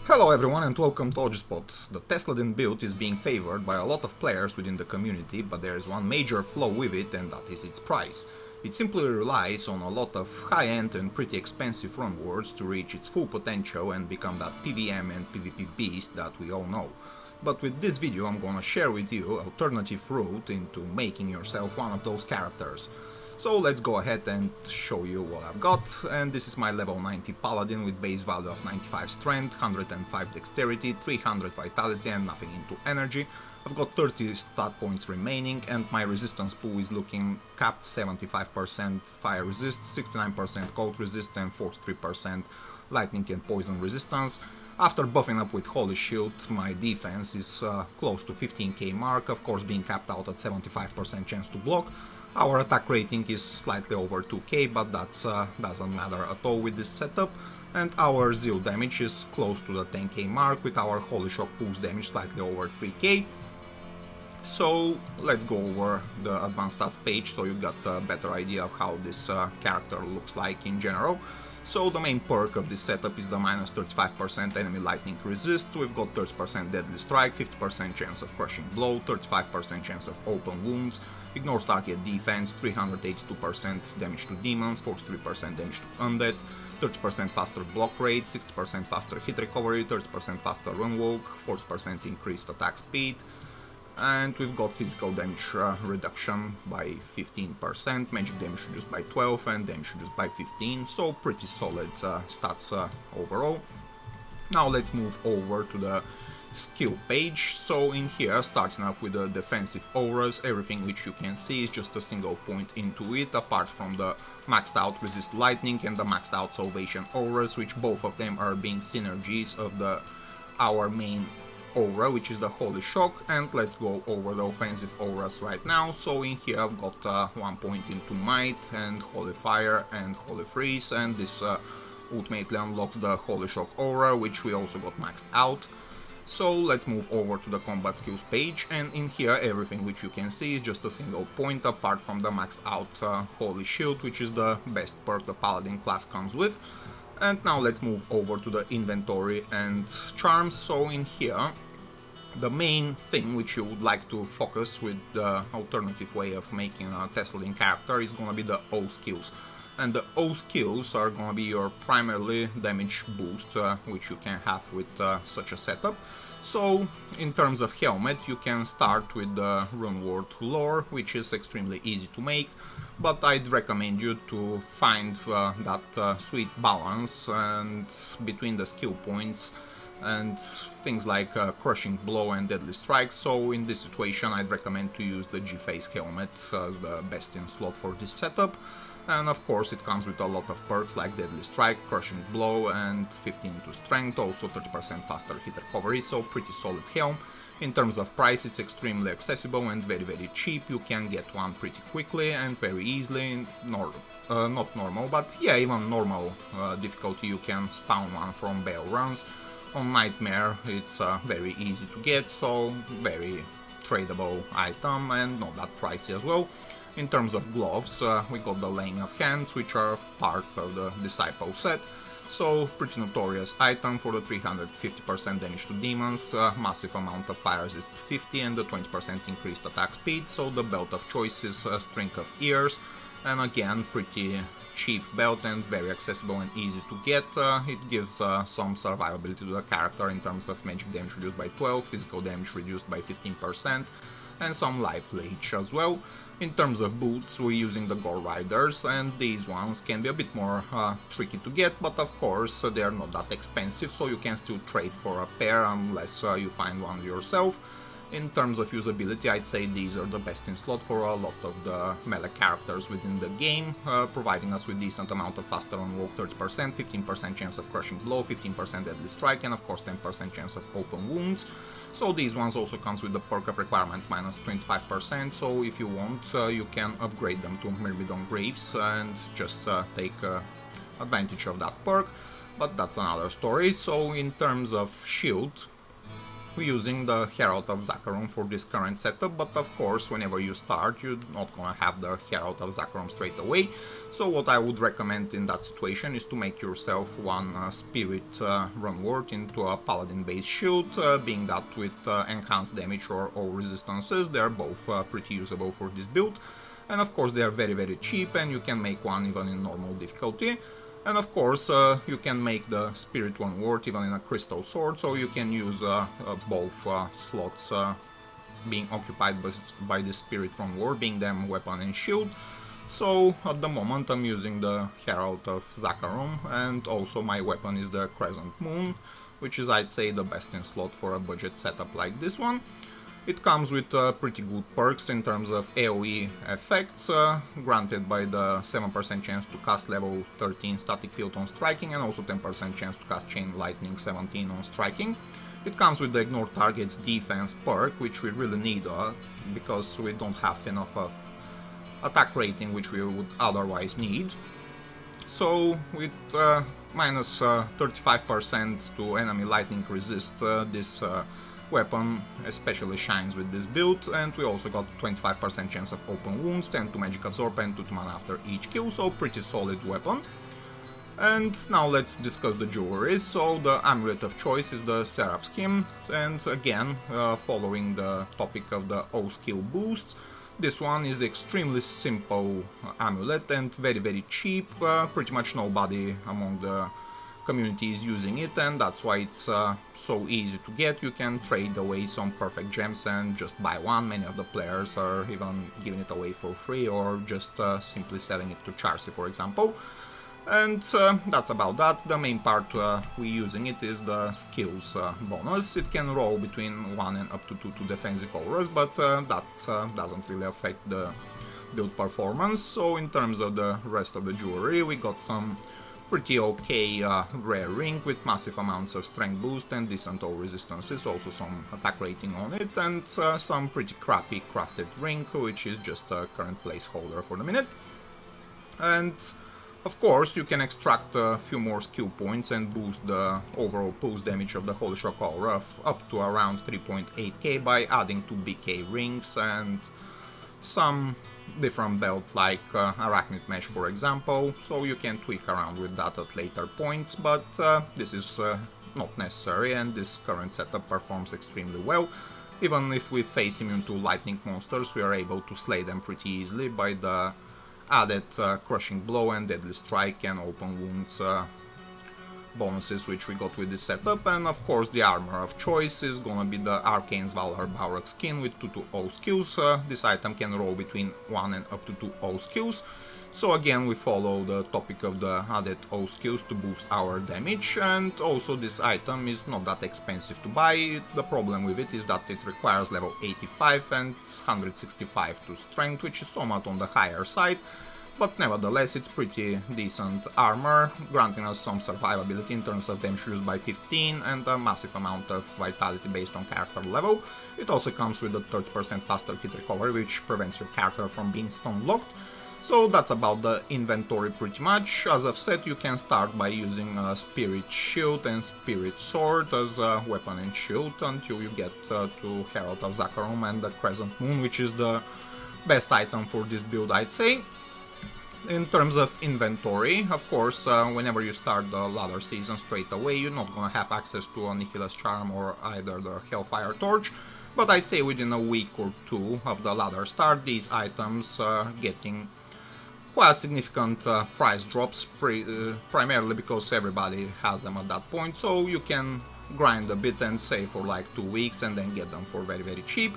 Hello everyone and welcome to OGSpot. The Tesladin build is being favored by a lot of players within the community, but there is one major flaw with it, and that is its price. It simply relies on a lot of high-end and pretty expensive run wards to reach its full potential and become that PvM and PvP beast that we all know. But with this video I'm gonna share with you alternative route into making yourself one of those characters. So let's go ahead and show you what I've got, and this is my level 90 paladin with base value of 95 strength, 105 dexterity, 300 vitality and nothing into energy. I've got 30 stat points remaining and my resistance pool is looking capped: 75% fire resist, 69% cold resist and 43% lightning and poison resistance. After buffing up with Holy Shield, my defense is close to 15k mark, of course being capped out at 75% chance to block. Our attack rating is slightly over 2k, but that doesn't matter at all with this setup. And our Zeal damage is close to the 10k mark, with our Holy Shock boost damage slightly over 3k. So let's go over the advanced stats page so you got a better idea of how this character looks like in general. So the main perk of this setup is the minus 35% enemy lightning resist. We've got 30% deadly strike, 50% chance of crushing blow, 35% chance of open wounds, ignores target defense, 382% damage to demons, 43% damage to undead, 30% faster block rate, 60% faster hit recovery, 30% faster run walk, 40% increased attack speed. And we've got physical damage reduction by 15%, magic damage reduced by 12 and damage reduced by 15, so pretty solid stats overall. Now let's move over to the skill page. So in here, starting up with the defensive auras, everything which you can see is just a single point into it, apart from the maxed out resist lightning and the maxed out salvation auras, which both of them are being synergies of our main aura, which is the Holy Shock. And let's go over the offensive auras right now. So in here I've got 1 point into Might and Holy Fire and Holy Freeze, and this ultimately unlocks the Holy Shock aura, which we also got maxed out. So let's move over to the combat skills page, and in here everything which you can see is just a single point, apart from the maxed out Holy Shield, which is the best perk the Paladin class comes with. And now let's move over to the inventory and charms. So in here, the main thing which you would like to focus with the alternative way of making a Tesladin character is gonna be the O skills. And the O skills are gonna be your primarily damage boost, which you can have with such a setup. So in terms of helmet, you can start with the Runeward lore, which is extremely easy to make, but I'd recommend you to find that sweet balance and between the skill points and things like crushing blow and deadly strike. So in this situation I'd recommend to use the G-Face helmet as the best in slot for this setup. And of course it comes with a lot of perks like deadly strike, crushing blow and 15 to strength, also 30% faster hit recovery, so pretty solid helm. In terms of price, it's extremely accessible and very cheap. You can get one pretty quickly and very easily. Not normal, but yeah, even normal difficulty you can spawn one from Bale runs. On Nightmare it's very easy to get, so very tradable item and not that pricey as well. In terms of gloves, we got the Laying of Hands, which are part of the Disciple set, so pretty notorious item for the 350% damage to demons, massive amount of fire resist 50 and the 20% increased attack speed. So the belt of choice is a String of Ears, and again pretty cheap belt and very accessible and easy to get. It gives some survivability to the character in terms of magic damage reduced by 12, physical damage reduced by 15%, and some life leech as well. In terms of boots, we're using the Gore Riders, and these ones can be a bit more tricky to get, but of course they are not that expensive, so you can still trade for a pair unless you find one yourself. In terms of usability, I'd say these are the best in slot for a lot of the melee characters within the game, providing us with decent amount of faster on walk 30%, 15% chance of crushing blow, 15% deadly strike, and of course 10% chance of open wounds. So these ones also comes with the perk of requirements minus 25%, so if you want you can upgrade them to Myrmidon Graves and just take advantage of that perk, but that's another story. So in terms of shield, using the Herald of Zakarum for this current setup, but of course whenever you start you're not gonna have the Herald of Zakarum straight away, so what I would recommend in that situation is to make yourself one Spirit run ward into a Paladin based shield, being that with enhanced damage or resistances they're both pretty usable for this build, and of course they are very cheap and you can make one even in normal difficulty. And of course, you can make the Spirit one ward even in a Crystal Sword, so you can use both slots being occupied by the Spirit one ward, being them weapon and shield. So at the moment I'm using the Herald of Zakarum, and also my weapon is the Crescent Moon, which is, I'd say, the best in slot for a budget setup like this one. It comes with pretty good perks in terms of AoE effects, granted by the 7% chance to cast level 13 static field on striking and also 10% chance to cast Chain Lightning 17 on striking. It comes with the ignore target's defense perk, which we really need because we don't have enough of attack rating which we would otherwise need. So with minus 35% to enemy lightning resist, this weapon especially shines with this build, and we also got 25% chance of open wounds, 10 to magic absorb and 2 to mana after each kill, so pretty solid weapon. And now let's discuss the jewelry. So the amulet of choice is the Seraph Skin, and again, following the topic of the O skill boosts, this one is extremely simple amulet and very cheap. Pretty much nobody among the community is using it, and that's why it's so easy to get. You can trade away some perfect gems and just buy one. Many of the players are even giving it away for free or just simply selling it to Charcy, for example. And that's about that. The main part we're using it is the skills bonus. It can roll between 1 and up to 2 to defensive auras, but that doesn't really affect the build performance. So in terms of the rest of the jewelry, we got some pretty okay rare ring with massive amounts of strength boost and decent all resistances, also some attack rating on it, and some pretty crappy crafted ring, which is just a current placeholder for the minute. And of course you can extract a few more skill points and boost the overall pulse damage of the Holy Shock Aura up to around 3.8k by adding 2 BK rings and some different belt like Arachnid Mesh, for example, so you can tweak around with that at later points, but this is not necessary, and this current setup performs extremely well. Even if we face immune to lightning monsters, we are able to slay them pretty easily by the added Crushing Blow and Deadly Strike and Open Wounds bonuses which we got with this setup. And of course the armor of choice is gonna be the Arcane's Valor Balrog skin with 2 to O skills. This item can roll between 1 and up to 2 O skills. So again we follow the topic of the added O skills to boost our damage, and also this item is not that expensive to buy. The problem with it is that it requires level 85 and 165 to strength, which is somewhat on the higher side. But nevertheless, it's pretty decent armor, granting us some survivability in terms of damage reduced by 15 and a massive amount of vitality based on character level. It also comes with a 30% faster hit recovery, which prevents your character from being stun locked. So that's about the inventory pretty much. As I've said, you can start by using a Spirit Shield and Spirit Sword as a weapon and shield until you get to Herald of Zakarum and the Crescent Moon, which is the best item for this build, I'd say. In terms of inventory, of course, whenever you start the ladder season straight away, you're not gonna have access to a Nihilus Charm or either the Hellfire Torch, but I'd say within a week or two of the ladder start, these items are getting quite significant price drops, primarily because everybody has them at that point, so you can grind a bit and save for like 2 weeks and then get them for very cheap.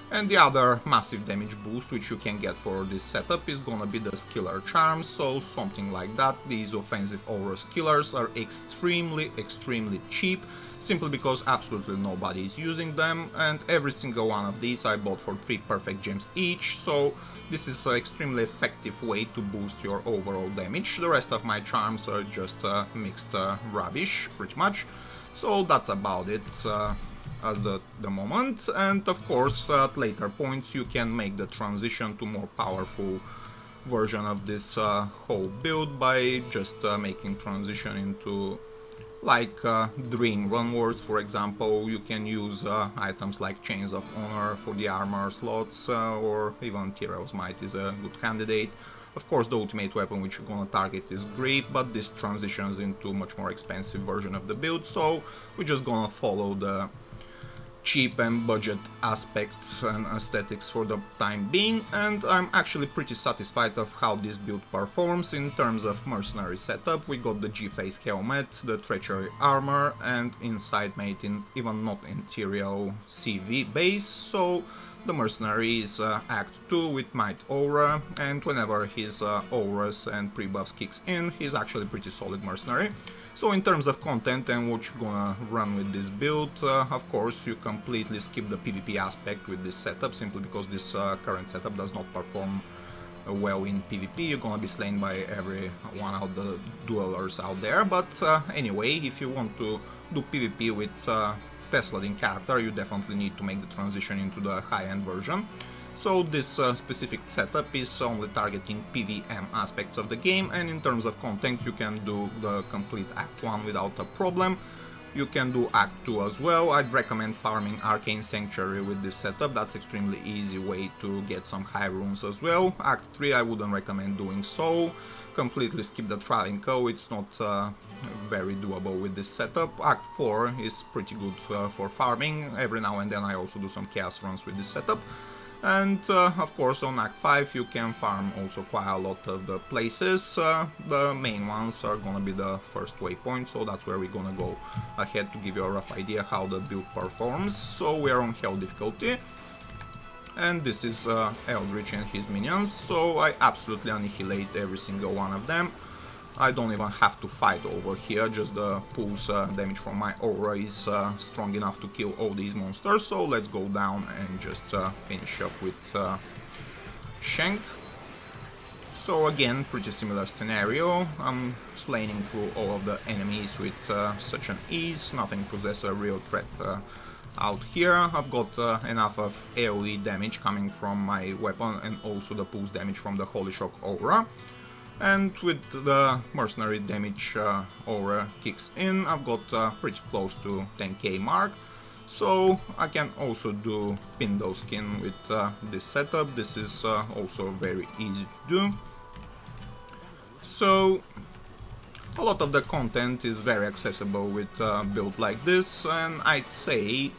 And the other massive damage boost which you can get for this setup is gonna be the Skiller Charms, so something like that. These offensive aura skillers are extremely cheap, simply because absolutely nobody is using them, and every single one of these I bought for 3 perfect gems each, so this is an extremely effective way to boost your overall damage. The rest of my charms are just mixed rubbish, pretty much, so that's about it. As the moment, and of course at later points you can make the transition to more powerful version of this whole build by just making transition into like Dream Runwards, for example. You can use items like Chains of Honor for the armor slots, or even Tyrell's Might is a good candidate. Of course, the ultimate weapon which you're gonna target is Grief, but this transitions into a much more expensive version of the build, so we're just gonna follow the cheap and budget aspects and aesthetics for the time being, and I'm actually pretty satisfied of how this build performs. In terms of mercenary setup, we got the G-Face helmet, the Treachery armor, and inside made in even not Interior CV base, so the mercenary is Act 2 with Might Aura, and whenever his auras and pre-buffs kicks in, he's actually pretty solid mercenary. So in terms of content and what you're gonna run with this build, of course you completely skip the PvP aspect with this setup, simply because this current setup does not perform well in PvP. You're gonna be slain by every one of the duelers out there, but anyway, if you want to do PvP with Tesladin character, you definitely need to make the transition into the high-end version. So this specific setup is only targeting PvM aspects of the game, and in terms of content you can do the complete Act 1 without a problem. You can do Act 2 as well. I'd recommend farming Arcane Sanctuary with this setup, that's extremely easy way to get some high runes as well. Act 3 I wouldn't recommend doing so, completely skip the Travinco, it's not very doable with this setup. Act 4 is pretty good for farming, every now and then I also do some chaos runs with this setup. And of course on Act 5 you can farm also quite a lot of the places. The main ones are gonna be the first waypoint, so that's where we're gonna go ahead to give you a rough idea how the build performs. So we are on Hell difficulty, and this is Eldritch and his minions, so I absolutely annihilate every single one of them. I don't even have to fight over here, just the pulse damage from my aura is strong enough to kill all these monsters, so let's go down and just finish up with Shank. So again, pretty similar scenario, I'm slaying through all of the enemies with such an ease, nothing poses a real threat out here. I've got enough of AoE damage coming from my weapon and also the pulse damage from the Holy Shock aura. And with the mercenary damage aura kicks in, I've got pretty close to 10k mark. So I can also do Pindo Skin with this setup. This is also very easy to do. So a lot of the content is very accessible with a build like this, and I'd say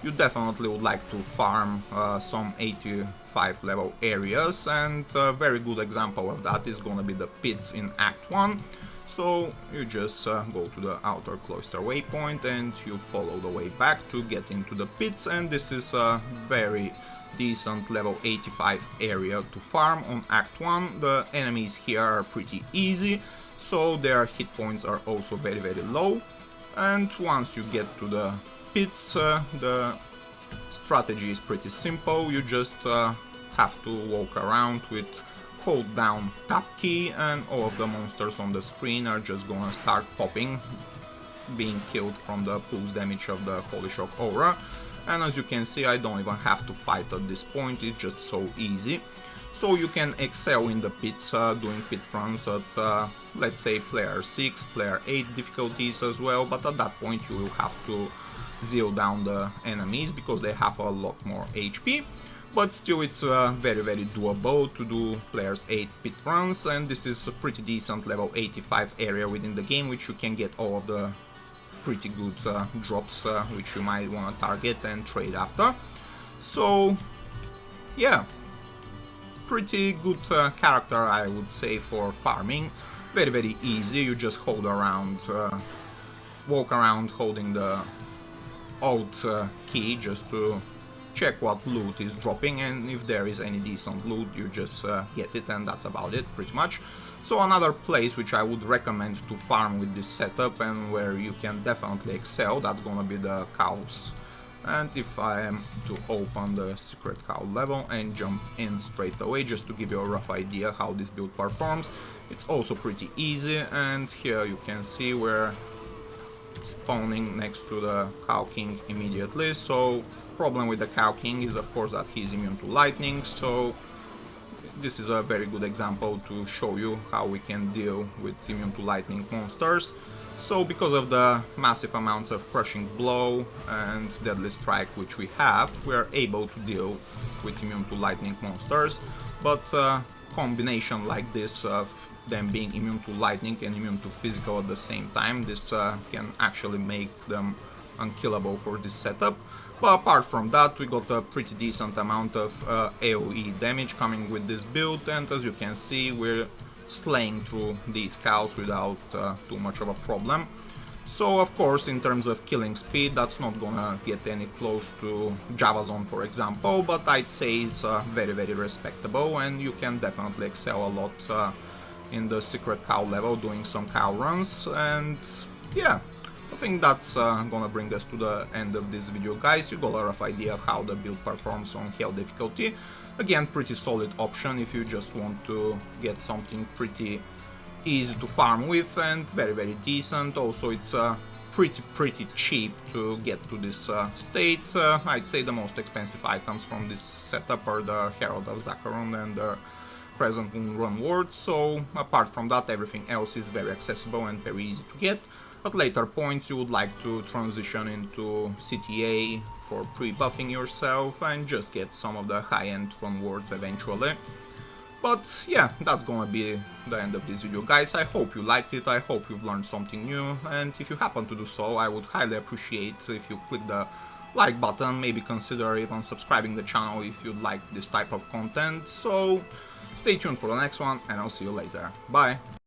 you definitely would like to farm some 85 level areas, and a very good example of that is gonna be the pits in Act 1. So you just go to the outer cloister waypoint and you follow the way back to get into the pits, and this is a very decent level 85 area to farm on Act 1. The enemies here are pretty easy, so their hit points are also very low, and once you get to the pits, the strategy is pretty simple. You just have to walk around with hold down tab key, and all of the monsters on the screen are just gonna start popping, being killed from the pulse damage of the Holy Shock aura. And as you can see, I don't even have to fight at this point, it's just so easy. So you can excel in the pits doing pit runs at let's say player 6, player 8 difficulties as well, but at that point you will have to zeal down the enemies because they have a lot more HP. But still it's very doable to do players 8 pit runs, and this is a pretty decent level 85 area within the game, which you can get all of the pretty good drops which you might want to target and trade after. So yeah, pretty good character I would say for farming. Very easy, you just hold around, walk around holding the Alt key just to check what loot is dropping, and if there is any decent loot you just get it, and that's about it pretty much. So another place which I would recommend to farm with this setup and where you can definitely excel, that's gonna be the cows. And if I am to open the secret cow level and jump in straight away just to give you a rough idea how this build performs, it's also pretty easy, and here you can see we're spawning next to the Cow King immediately. So problem with the Cow King is of course that he's immune to lightning, so this is a very good example to show you how we can deal with immune to lightning monsters. So because of the massive amounts of Crushing Blow and Deadly Strike which we have, we are able to deal with immune to lightning monsters, but combination like this of them being immune to lightning and immune to physical at the same time, this can actually make them unkillable for this setup. But apart from that, we got a pretty decent amount of AoE damage coming with this build, and as you can see, we're slaying through these cows without too much of a problem. So of course, in terms of killing speed, that's not gonna get any close to Javazon, for example, but I'd say it's very respectable, and you can definitely excel a lot in the secret cow level doing some cow runs. And yeah, I think that's gonna bring us to the end of this video, guys. You got a rough idea of how the build performs on Hell difficulty. Again, pretty solid option if you just want to get something pretty easy to farm with and very decent. Also, it's pretty cheap to get to this state. I'd say the most expensive items from this setup are the Herald of Zacharon and the Crescent Moon Run Ward, so apart from that, everything else is very accessible and very easy to get. At later points, you would like to transition into CTA for pre-buffing yourself and just get some of the high-end run wards eventually. But yeah, that's gonna be the end of this video, guys. I hope you liked it, I hope you've learned something new, and if you happen to do so, I would highly appreciate if you click the like button, maybe consider even subscribing the channel if you like this type of content. So stay tuned for the next one, and I'll see you later. Bye!